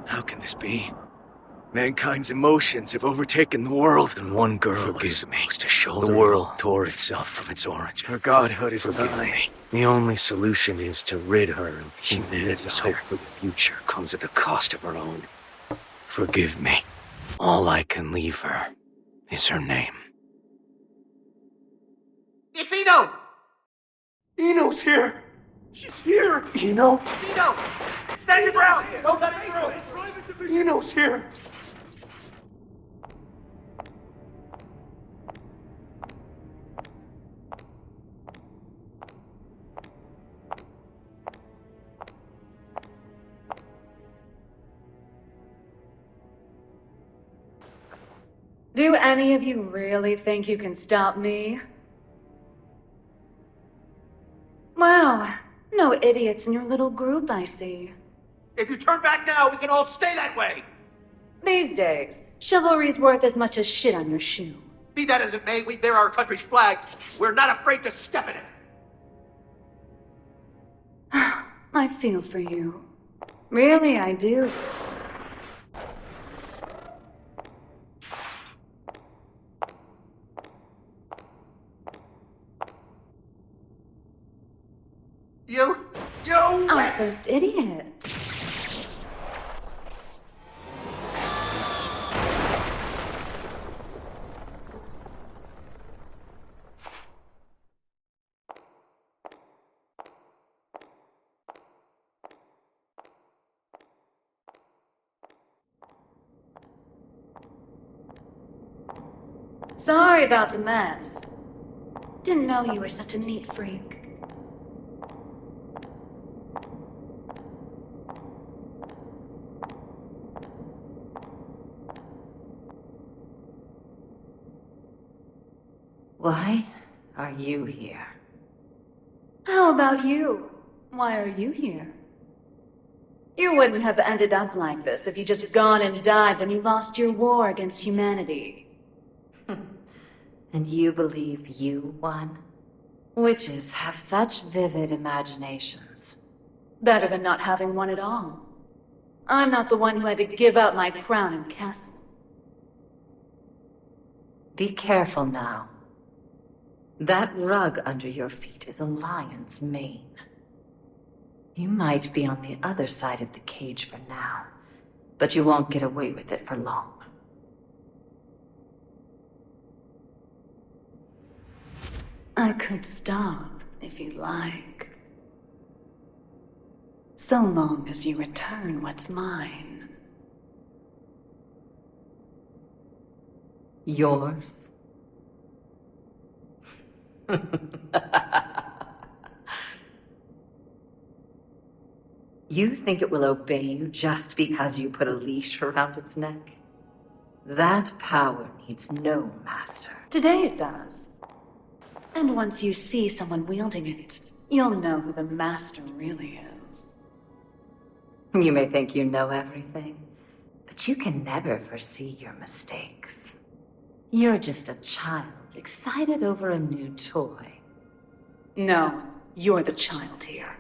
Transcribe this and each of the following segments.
How can this be? Mankind's emotions have overtaken the world, and one girl is supposed to shoulder the world tore itself from its origin. Her godhood is nigh. The only solution is to rid her of human desire. Hope for the future comes at the cost of her own. Forgive me. All I can leave her is her name. It's Ino! Ino's here! She's here! Ino! It's Ino! Stand your ground! Don't let it through! Ino's here! Do any of you really think you can stop me? Wow, no idiots in your little group, I see. If you turn back now, we can all stay that way! These days, chivalry's worth as much as shit on your shoe. Be that as it may, we bear our country's flag. We're not afraid to step in it! I feel for you. Really, I do. Our first idiot. Sorry about the mess. Didn't know you were such a neat freak. Why are you here? How about you? Why are you here? You wouldn't have ended up like this if you just gone and died when you lost your war against humanity. And you believe you won? Witches have such vivid imaginations. Better than not having one at all. I'm not the one who had to give up my crown and castle. Be careful now. That rug under your feet is a lion's mane. You might be on the other side of the cage for now, but you won't get away with it for long. I could stop, if you'd like. So long as you return what's mine. Yours? You think it will obey you just because you put a leash around its neck? That power needs no master. Today it does. And once you see someone wielding it, you'll know who the master really is. You may think you know everything, but you can never foresee your mistakes. You're just a child excited over a new toy. No, you're the child here.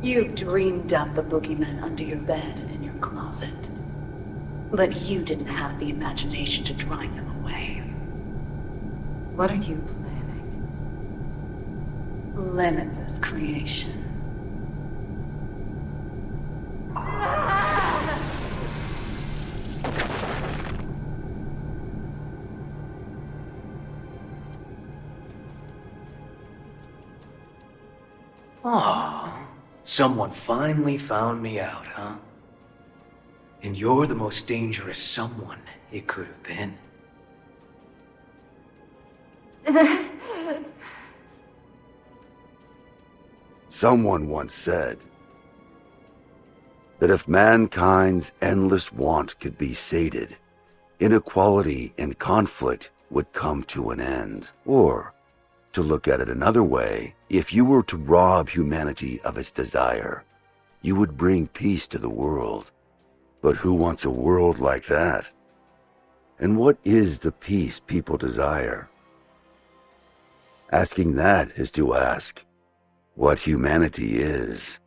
You've dreamed up the boogeymen under your bed and in your closet. But you didn't have the imagination to drive them away. What are you planning? Limitless creation. Aw, someone finally found me out, huh? And you're the most dangerous someone it could have been. Someone once said that if mankind's endless want could be sated, inequality and conflict would come to an end. Or, to look at it another way, if you were to rob humanity of its desire, you would bring peace to the world. But who wants a world like that? And what is the peace people desire? Asking that is to ask what humanity is.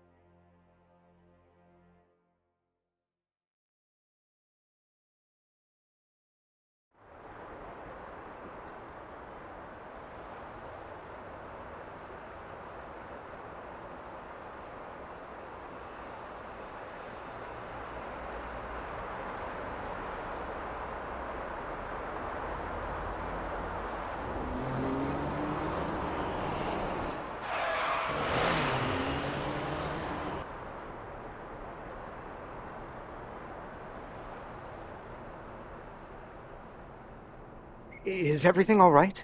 Is everything all right?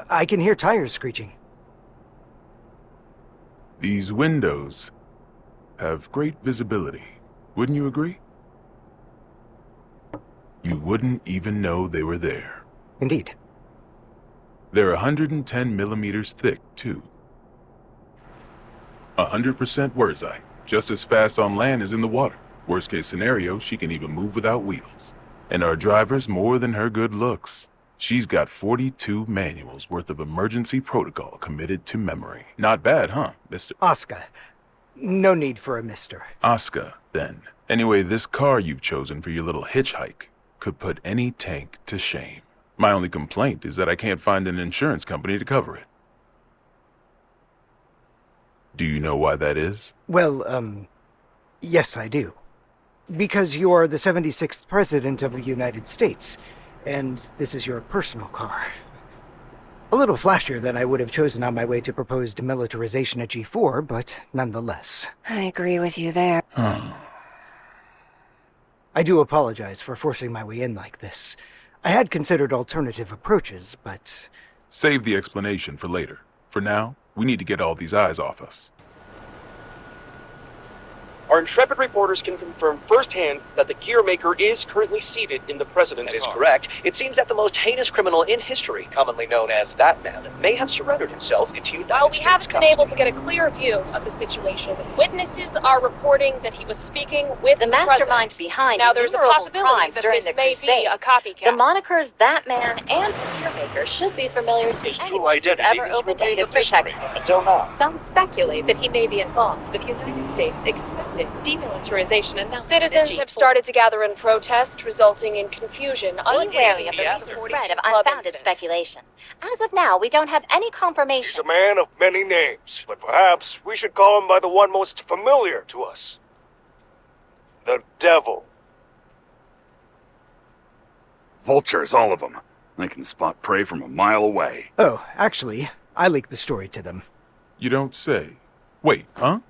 I can hear tires screeching. These windows have great visibility. Wouldn't you agree? You wouldn't even know they were there. Indeed. They're 110 millimeters thick, too. 100% Wurtzite, just as fast on land as in the water. Worst case scenario, she can even move without wheels. And our driver's more than her good looks. She's got 42 manuals worth of emergency protocol committed to memory. Not bad, huh, Mr. Asuka. No need for a mister. Asuka, then. Anyway, this car you've chosen for your little hitchhike could put any tank to shame. My only complaint is that I can't find an insurance company to cover it. Do you know why that is? Well, yes I do. Because you're the 76th President of the United States, and this is your personal car. A little flashier than I would have chosen on my way to proposed demilitarization at G4, but nonetheless. I agree with you there. I do apologize for forcing my way in like this. I had considered alternative approaches, but... Save the explanation for later. For now, we need to get all these eyes off us. Our intrepid reporters can confirm firsthand that the gear maker is currently seated in the president's car. That is correct. It seems that the most heinous criminal in history, commonly known as that man, may have surrendered himself into United While we States haven't been custody. able to get a clear view of the situation, witnesses are reporting that he was speaking with The the mastermind president. behind Now, there's a innumerable possibility crimes that during this the may be a Crusades. copycat. The monikers That Man and Gearmaker should be familiar to His true anyone who's identity ever has opened a remained a history mystery textbook. until now. Some speculate that he may be involved with United States expected demilitarization announcement. Citizens have started to gather in protest, resulting in confusion. Be Unwary wary of of the the recent recent spread 42 of club unfounded incident. speculation. As of now, we don't have any He's confirmation. a man of many names, but perhaps we should call him by the one most familiar to us. The Devil. Vultures, all of them. They can spot prey from a mile away. Oh, actually, I leaked the story to them. You don't say. Wait, huh?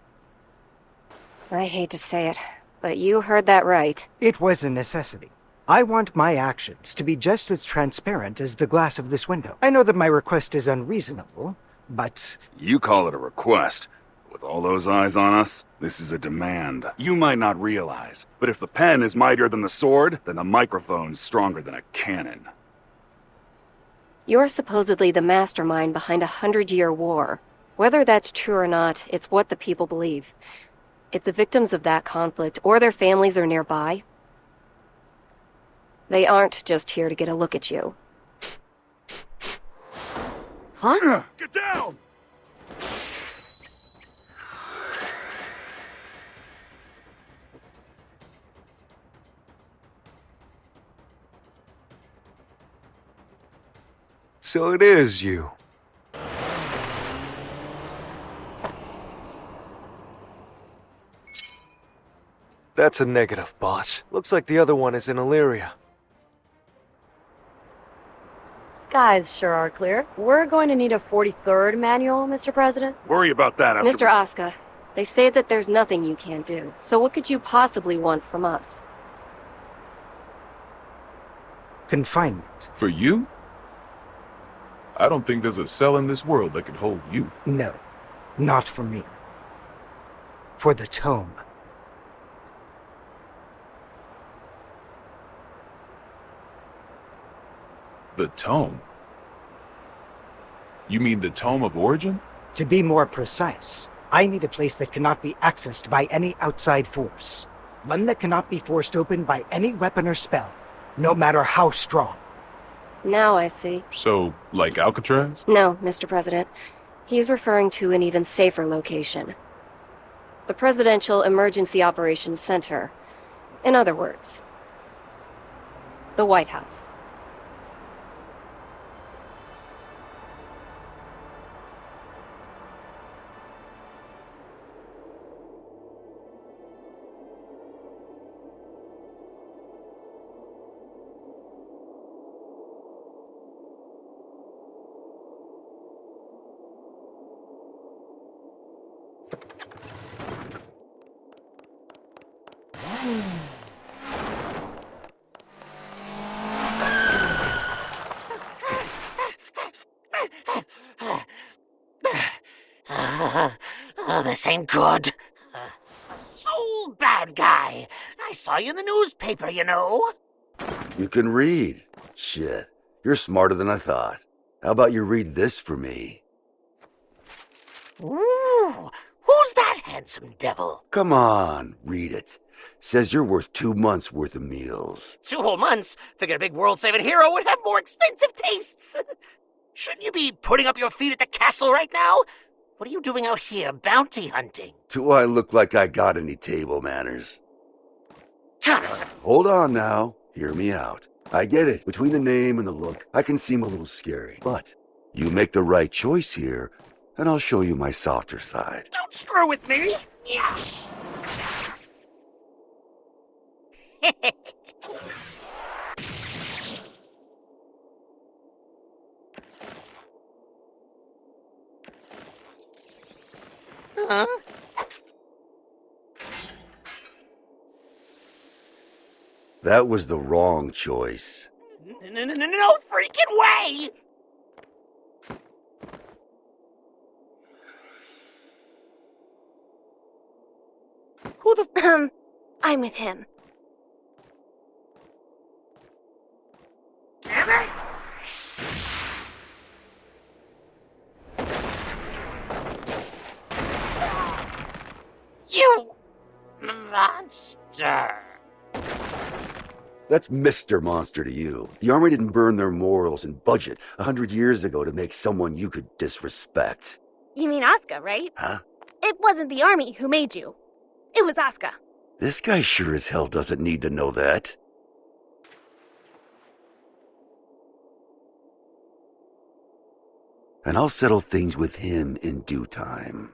I hate to say it, but you heard that right. It was a necessity. I want my actions to be just as transparent as the glass of this window. I know that my request is unreasonable, but... You call it a request. With all those eyes on us, this is a demand. You might not realize, but if the pen is mightier than the sword, then the microphone's stronger than a cannon. You're supposedly the mastermind behind a 100-year war. Whether that's true or not, it's what the people believe. If the victims of that conflict or their families are nearby, they aren't just here to get a look at you. Huh? Get down! So it is you. That's a negative, boss. Looks like the other one is in Illyria. Skies sure are clear. We're going to need a 43rd manual, Mr. President. Worry about that after Mr. Asuka, they say that there's nothing you can't do. So what could you possibly want from us? confinement. For you? I don't think there's a cell in this world that could hold you. No, not for me. For the tome. The tome? You mean the Tome of Origin? To be more precise, I need a place that cannot be accessed by any outside force. One that cannot be forced open by any weapon or spell, no matter how strong. Now I see. So, like Alcatraz? No, Mr. President. He's referring to an even safer location. The Presidential Emergency Operations Center. In other words, the White House. This ain't good. Sol Badguy. I saw you in the newspaper, you know. You can read. Shit, you're smarter than I thought. How about you read this for me? Ooh, who's that handsome devil? Come on, read it. Says you're worth 2 months' worth of meals. 2 whole months? Figured a big world-saving hero would have more expensive tastes. Shouldn't you be putting up your feet at the castle right now? What are you doing out here, bounty hunting? Do I look like I got any table manners? Hold on now. Hear me out. I get it. Between the name and the look, I can seem a little scary. But you make the right choice here, and I'll show you my softer side. Don't screw with me! Yeah. Huh? That was the wrong choice. No freaking way! Who the I'm with him. Damn it! You monster! That's Mr. Monster to you. The Army didn't burn their morals and budget 100 years ago to make someone you could disrespect. You mean Asuka, right? Huh? It wasn't the army who made you. It was Asuka. This guy sure as hell doesn't need to know that. And I'll settle things with him in due time.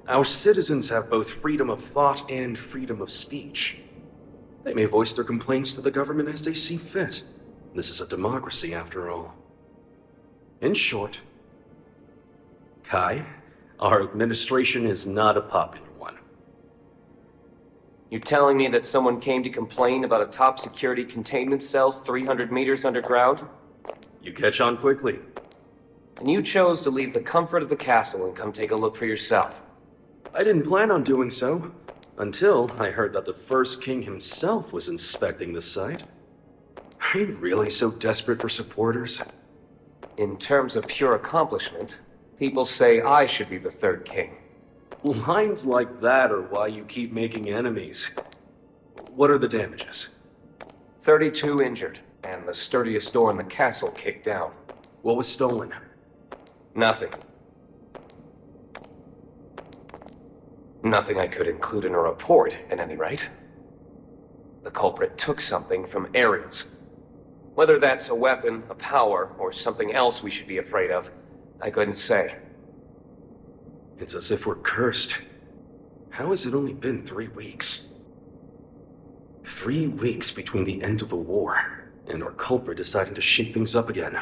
Our citizens have both freedom of thought and freedom of speech. They may voice their complaints to the government as they see fit. This is a democracy, after all. In short, Kai, our administration is not a popular one. You telling me that someone came to complain about a top security containment cell 300 meters underground? You catch on quickly. And you chose to leave the comfort of the castle and come take a look for yourself. I didn't plan on doing so, until I heard that the first king himself was inspecting the site. Are you really so desperate for supporters? In terms of pure accomplishment, people say I should be the third king. Lines like that are why you keep making enemies. What are the damages? 32 injured, and the sturdiest door in the castle kicked down. What was stolen? Nothing. Nothing I could include in a report, at any rate. The culprit took something from Ariels. Whether that's a weapon, a power, or something else we should be afraid of, I couldn't say. It's as if we're cursed. How has it only been 3 weeks? 3 weeks between the end of the war and our culprit deciding to shake things up again.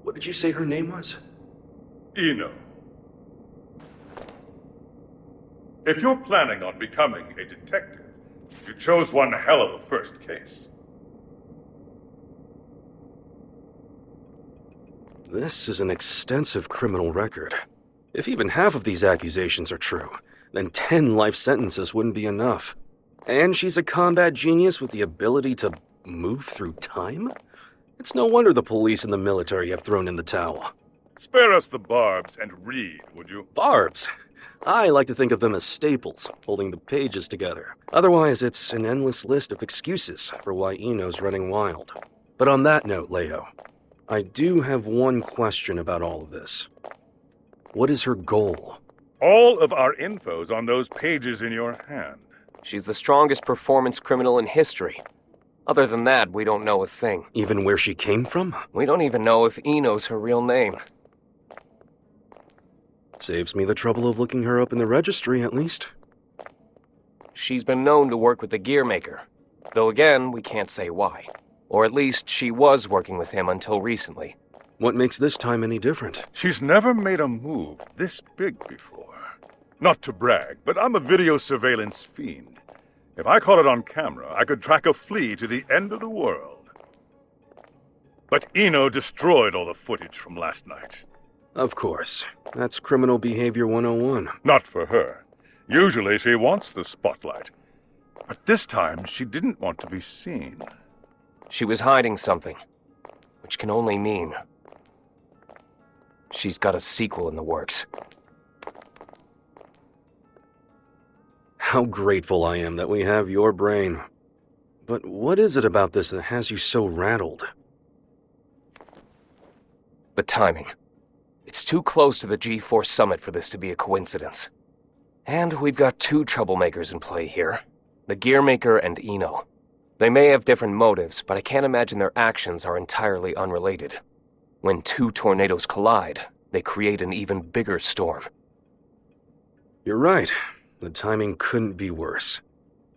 What did you say her name was? Eno. If you're planning on becoming a detective, you chose one hell of a first case. This is an extensive criminal record. If even half of these accusations are true, then 10 life sentences wouldn't be enough. And she's a combat genius with the ability to move through time? It's no wonder the police and the military have thrown in the towel. Spare us the barbs and read, would you? Barbs? I like to think of them as staples, holding the pages together. Otherwise, it's an endless list of excuses for why Eno's running wild. But on that note, Leo, I do have one question about all of this. What is her goal? All of our info's on those pages in your hand. She's the strongest performance criminal in history. Other than that, we don't know a thing. Even where she came from? We don't even know if Eno's her real name. Saves me the trouble of looking her up in the registry, at least. She's been known to work with the gear maker. Though again, we can't say why. Or at least she was working with him until recently. What makes this time any different? She's never made a move this big before. Not to brag, but I'm a video surveillance fiend. If I caught it on camera, I could track a flea to the end of the world. But Eno destroyed all the footage from last night. Of course. That's criminal behavior 101. Not for her. Usually she wants the spotlight. But this time, she didn't want to be seen. She was hiding something. Which can only mean she's got a sequel in the works. How grateful I am that we have your brain. But what is it about this that has you so rattled? The timing. It's too close to the G4 summit for this to be a coincidence. And we've got two troublemakers in play here. The Gearmaker and Eno. They may have different motives, but I can't imagine their actions are entirely unrelated. When two tornadoes collide, they create an even bigger storm. You're right. The timing couldn't be worse.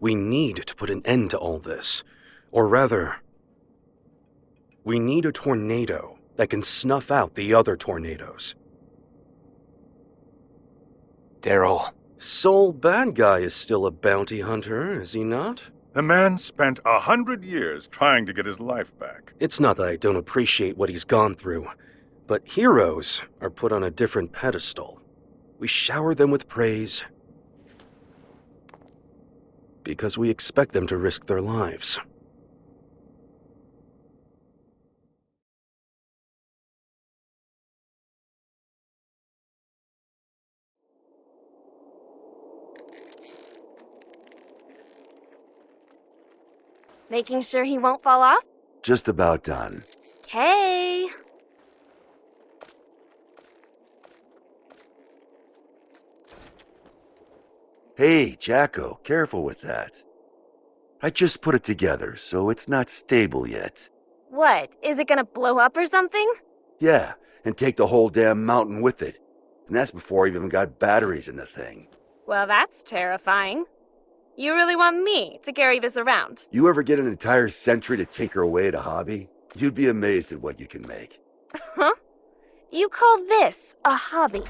We need to put an end to all this. Or rather, we need a tornado that can snuff out the other tornadoes. Daryl. Sol Badguy is still a bounty hunter, is he not? The man spent 100 years trying to get his life back. It's not that I don't appreciate what he's gone through, but heroes are put on a different pedestal. We shower them with praise because we expect them to risk their lives. Making sure he won't fall off? Just about done. Okay. Hey, Jacko, careful with that. I just put it together, so it's not stable yet. What? Is it gonna blow up or something? Yeah, and take the whole damn mountain with it. And that's before I've even got batteries in the thing. Well, that's terrifying. You really want me to carry this around? You ever get an entire century to tinker away at a hobby? You'd be amazed at what you can make. Huh? You call this a hobby?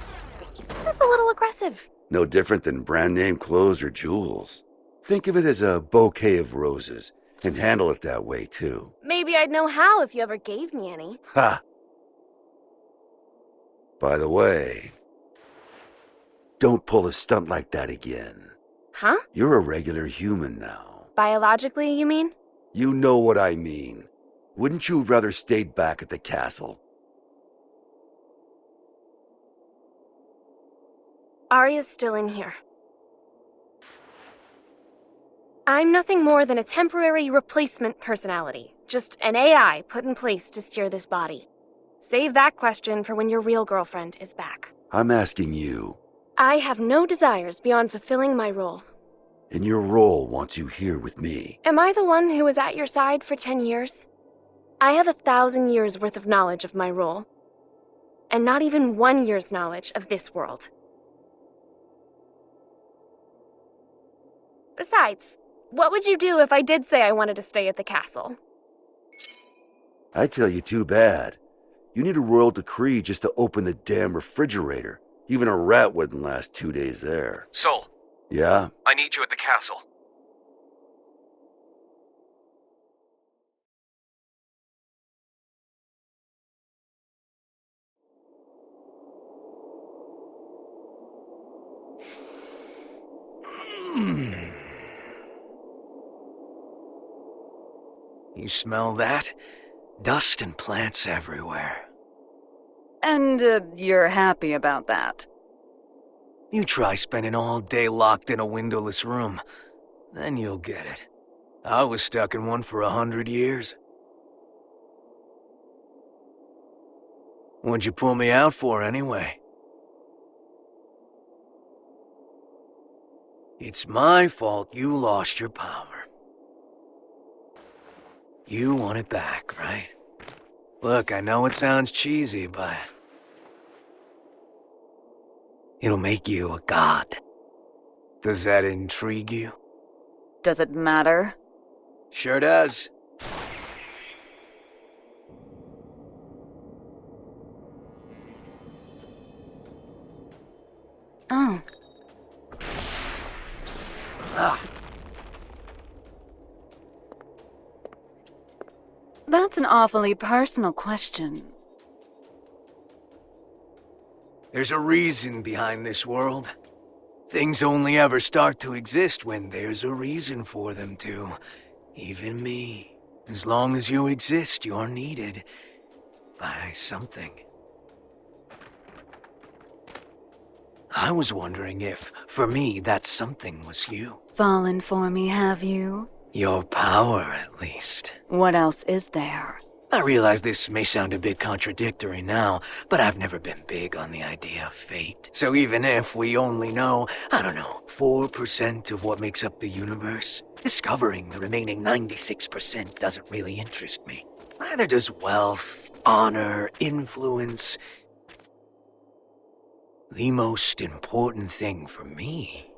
That's a little aggressive. No different than brand name clothes or jewels. Think of it as a bouquet of roses, and handle it that way too. Maybe I'd know how if you ever gave me any. Ha! By the way, don't pull a stunt like that again. Huh? You're a regular human now. Biologically, you mean? You know what I mean. Wouldn't you have rather stayed back at the castle? Arya's still in here. I'm nothing more than a temporary replacement personality. Just an AI put in place to steer this body. Save that question for when your real girlfriend is back. I'm asking you. I have no desires beyond fulfilling my role. And your role wants you here with me. Am I the one who was at your side for 10 years? I have 1,000 years worth of knowledge of my role. And not even 1 year's knowledge of this world. Besides, what would you do if I did say I wanted to stay at the castle? I tell you, too bad. You need a royal decree just to open the damn refrigerator. Even a rat wouldn't last 2 days there. Sol. Yeah? I need you at the castle. You smell that? Dust and plants everywhere. And, you're happy about that? You try spending all day locked in a windowless room. Then you'll get it. I was stuck in one for 100 years. What'd you pull me out for, anyway? It's my fault you lost your power. You want it back, right? Look, I know it sounds cheesy, but... it'll make you a god. Does that intrigue you? Does it matter? Sure does. Oh. That's an awfully personal question. There's a reason behind this world. Things only ever start to exist when there's a reason for them to. Even me. As long as you exist, you're needed by something. I was wondering if, for me, that something was you. Fallen for me, have you? Your power, at least. What else is there? I realize this may sound a bit contradictory now, but I've never been big on the idea of fate. So even if we only know, I don't know, 4% of what makes up the universe, discovering the remaining 96% doesn't really interest me. Neither does wealth, honor, influence. The most important thing for me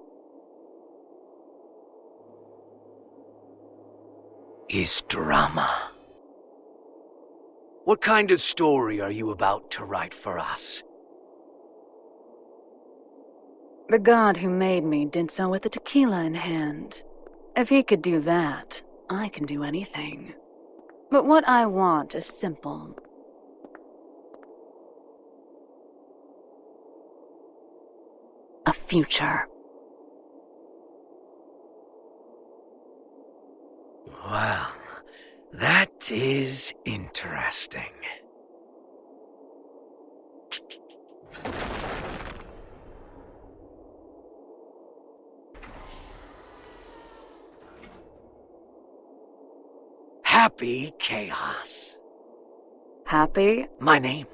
is drama. What kind of story are you about to write for us? The god who made me did so with a tequila in hand. If he could do that, I can do anything. But what I want is simple. A future. Well, that is interesting. Happy Chaos. Happy? My name.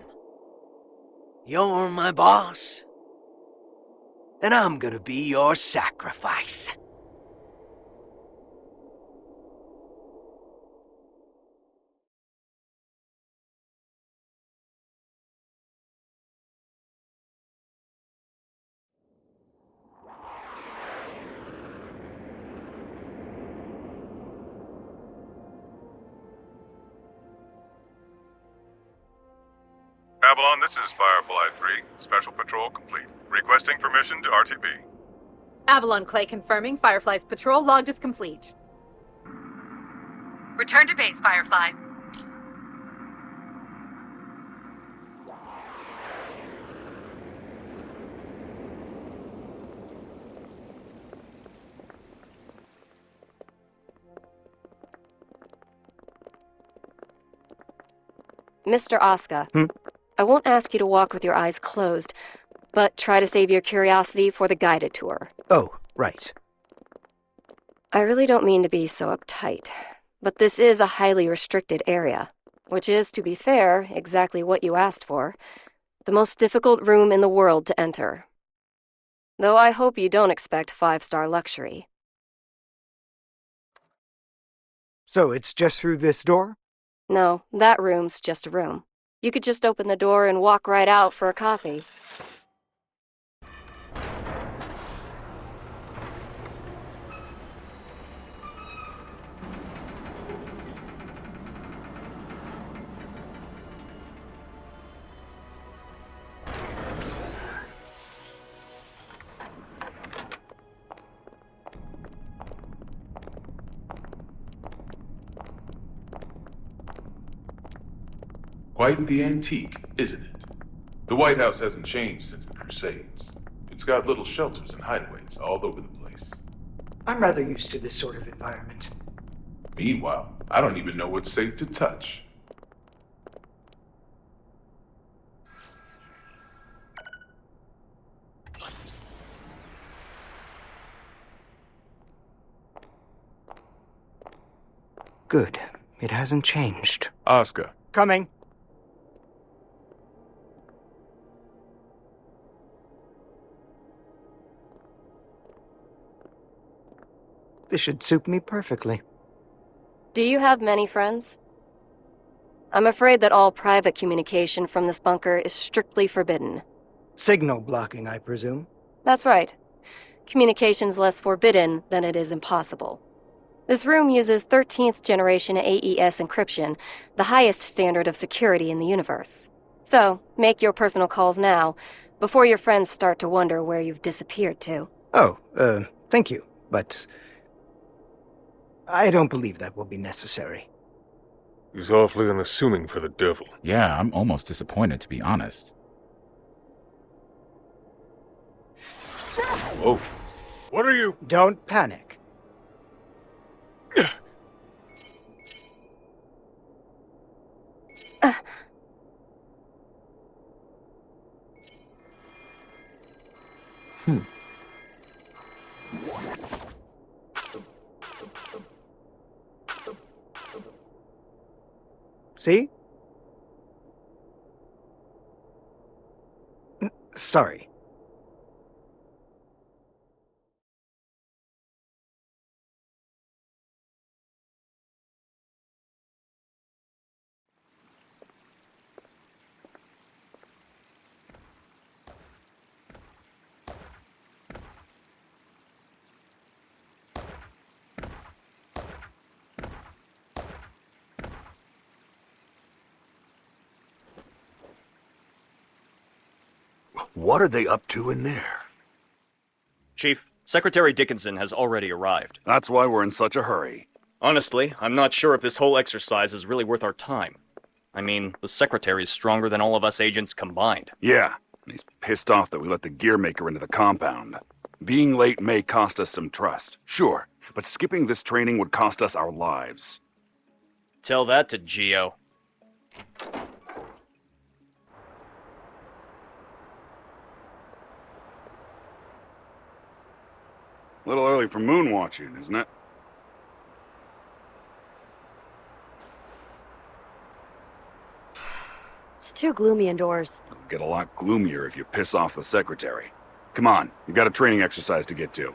You're my boss. And I'm gonna be your sacrifice. Avalon, this is Firefly 3. Special patrol complete. Requesting permission to RTB. Avalon Clay confirming Firefly's patrol logged as complete. Return to base, Firefly. Mr. Asuka, I won't ask you to walk with your eyes closed, but try to save your curiosity for the guided tour. Oh, right. I really don't mean to be so uptight, but this is a highly restricted area, which is, to be fair, exactly what you asked for. The most difficult room in the world to enter. Though I hope you don't expect 5-star luxury. So it's just through this door? No, that room's just a room. You could just open the door and walk right out for a coffee. Quite the antique, isn't it? The White House hasn't changed since the Crusades. It's got little shelters and hideaways all over the place. I'm rather used to this sort of environment. Meanwhile, I don't even know what's safe to touch. Good. It hasn't changed. Asuka. Coming. This should suit me perfectly. Do you have many friends? I'm afraid that all private communication from this bunker is strictly forbidden. Signal blocking, I presume? That's right. Communication's less forbidden than it is impossible. This room uses 13th generation AES encryption, the highest standard of security in the universe. So, make your personal calls now, before your friends start to wonder where you've disappeared to. Oh, thank you, but I don't believe that will be necessary. He's awfully unassuming for the devil. Yeah, I'm almost disappointed, to be honest. Whoa. What are you? Don't panic. See? Sorry. What are they up to in there? Chief, Secretary Dickinson has already arrived. That's why we're in such a hurry. Honestly, I'm not sure if this whole exercise is really worth our time. I mean, the Secretary's stronger than all of us agents combined. Yeah, and he's pissed off that we let the gearmaker into the compound. Being late may cost us some trust, sure, but skipping this training would cost us our lives. Tell that to Geo. A little early for moon watching, isn't it? It's too gloomy indoors. It'll get a lot gloomier if you piss off the Secretary. Come on, you got a training exercise to get to.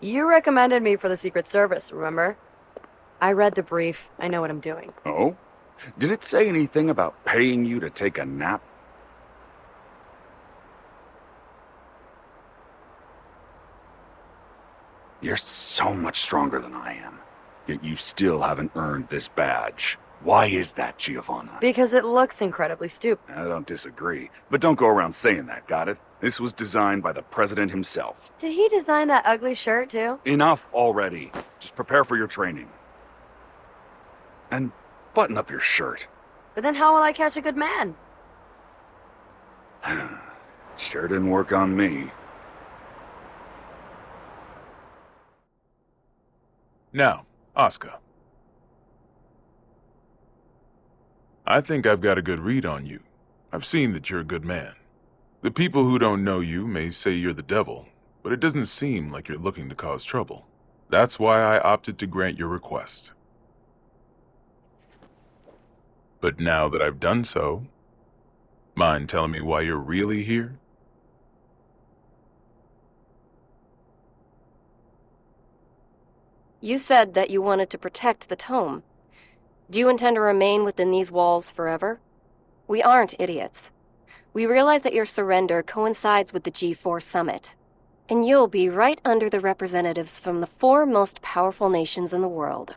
You recommended me for the Secret Service, remember? I read the brief. I know what I'm doing. Oh? Did it say anything about paying you to take a nap? You're so much stronger than I am, yet you still haven't earned this badge. Why is that, Giovanna? Because it looks incredibly stupid. I don't disagree, but don't go around saying that, got it? This was designed by the President himself. Did he design that ugly shirt, too? Enough already. Just prepare for your training. And button up your shirt. But then how will I catch a good man? Sure didn't work on me. Now, Asuka. I think I've got a good read on you. I've seen that you're a good man. The people who don't know you may say you're the devil, but it doesn't seem like you're looking to cause trouble. That's why I opted to grant your request. But now that I've done so, mind telling me why you're really here? You said that you wanted to protect the tome. Do you intend to remain within these walls forever? We aren't idiots. We realize that your surrender coincides with the G4 summit, and you'll be right under the representatives from the 4 most powerful nations in the world.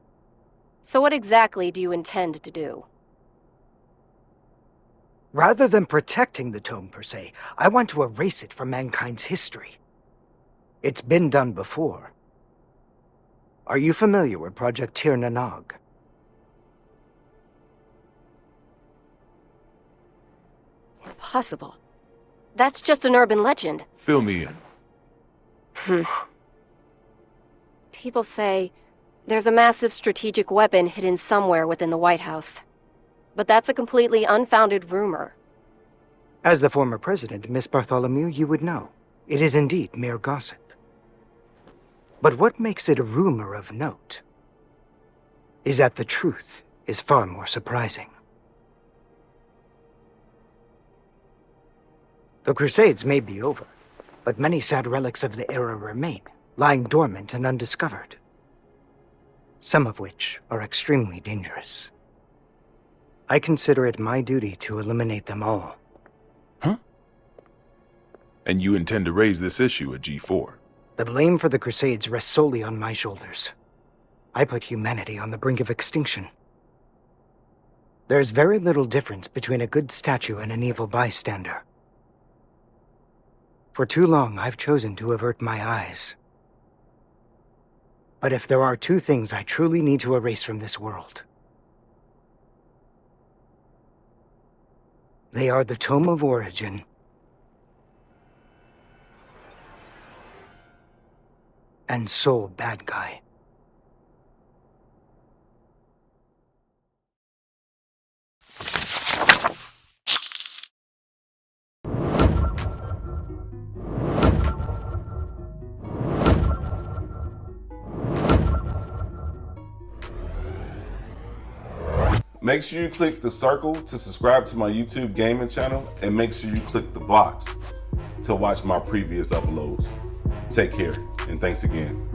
So what exactly do you intend to do? Rather than protecting the tome per se, I want to erase it from mankind's history. It's been done before. Are you familiar with Project Tir Nanog? Impossible. That's just an urban legend. Fill me in. People say there's a massive strategic weapon hidden somewhere within the White House. But that's a completely unfounded rumor. As the former president, Miss Bartholomew, you would know. It is indeed mere gossip. But what makes it a rumor of note is that the truth is far more surprising. The Crusades may be over, but many sad relics of the era remain, lying dormant and undiscovered. Some of which are extremely dangerous. I consider it my duty to eliminate them all. Huh? And you intend to raise this issue at G4? The blame for the Crusades rests solely on my shoulders. I put humanity on the brink of extinction. There's very little difference between a good statue and an evil bystander. For too long, I've chosen to avert my eyes. But if there are two things I truly need to erase from this world, they are the Tome of Origin and Sol Badguy. Make sure you click the circle to subscribe to my YouTube gaming channel, and make sure you click the box to watch my previous uploads. Take care, and thanks again.